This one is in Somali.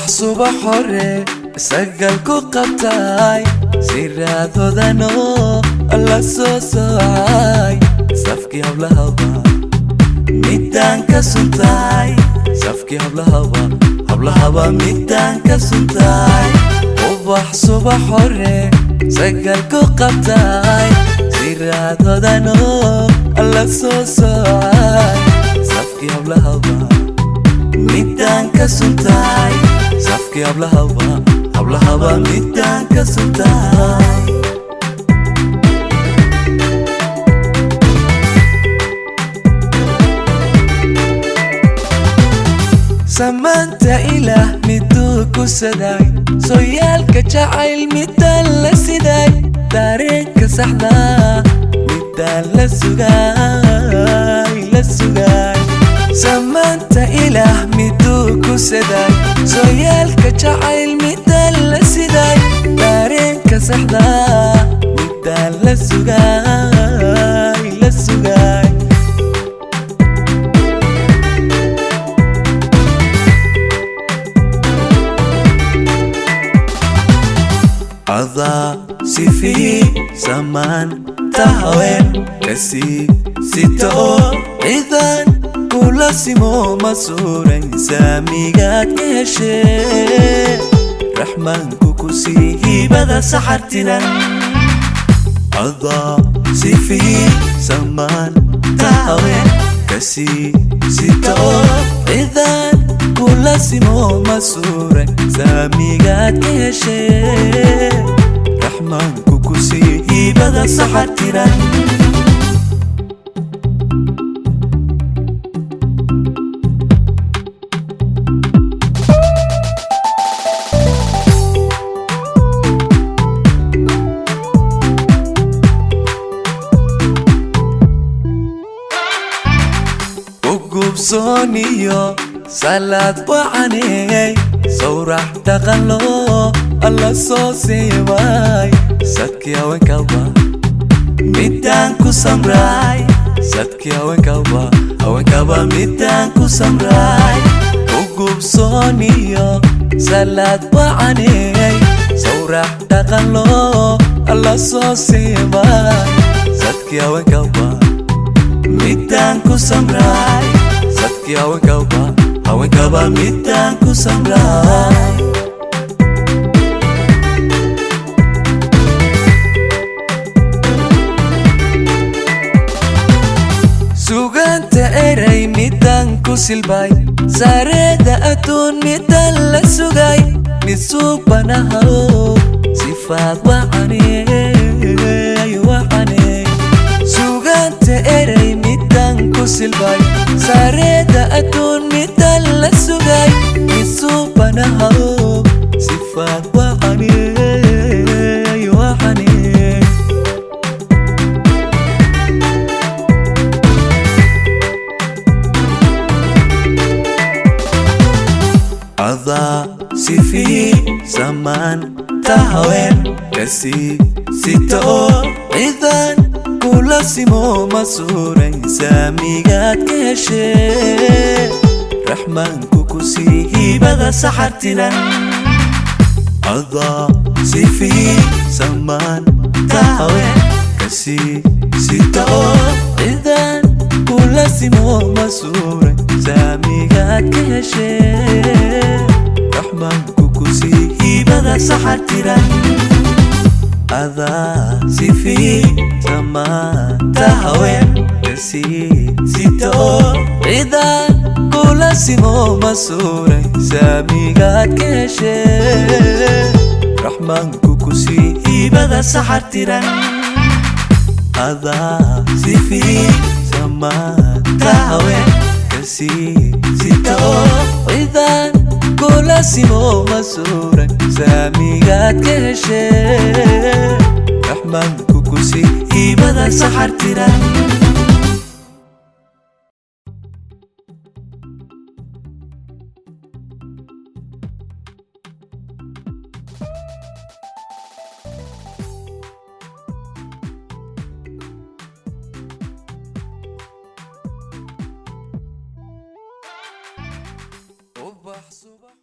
subax hore sagalku qabtay siraadodano alla soo soocay safkii hablahaba midaan ka suntay safkii hablahaba midaan ka suntay ubax subax hore sagalku qabtay siraadodano alla soo soocay safkii hablahaba midaan ka suntay safkii hablahaba midaan ka suntay samaanta ilaah miduu ku saday sooyaalka jacayl midaan la siday dareenka saxda midaan la sugay samaanta ilaah miduu ku saday sooyaalka jacayl midaan la siday dareenka saxda midaan la sugay adaa sifii samaan tahaween kasii sito ciidan kula simo masuuray saamigaad ka heshee raxmaanku ku sii hibada saxartidan adaa sifii samaan tahaween kasii sito ciidan kula simo masuuray saamigaad ka heshee raxmaanku ku sii hibada saxartidan gubsooniyo salaad wacaney sawrax dhaqanlo alla soo siibay sadkii haweenkaba midaan ku samray sadkii haweenkaba midaan ku samray gubsooniyo salaad wacaney sawrax dhaqanlo alla soo siibay sadkii haweenkaba midaan ku samray sadkii haweenkaba midaan ku samray suganta eray midaan ku silbay sareeda adduun midaan la sugay mid suubanahaw sifaad wacaney suganta eray midaan ku silbay sareeda adduun midaan la sugay mid suubanahaw sifaad wacaney adaa sifii samaan tahaween kasii sito ciidan kula simo masuuray saamigaad ka heshee raxmaanku ku sii hibada saxartidan adaa sifii samaan tahaween kasii sito ciidan kula simo masuuray saamigaad ka heshee raxmaanku ku sii hibada saxartidan adaa sifii samaan tahaween kasii sito ciidan kula simo masuuray saamigaad ka heshee raxmaanku ku sii hibada saxartidan adaa sifii samaan tahaween kasii sito ciidan kula simo masuuray saamigaad ka heshee raxmaanku ku sii hibada saxartidan ubax subax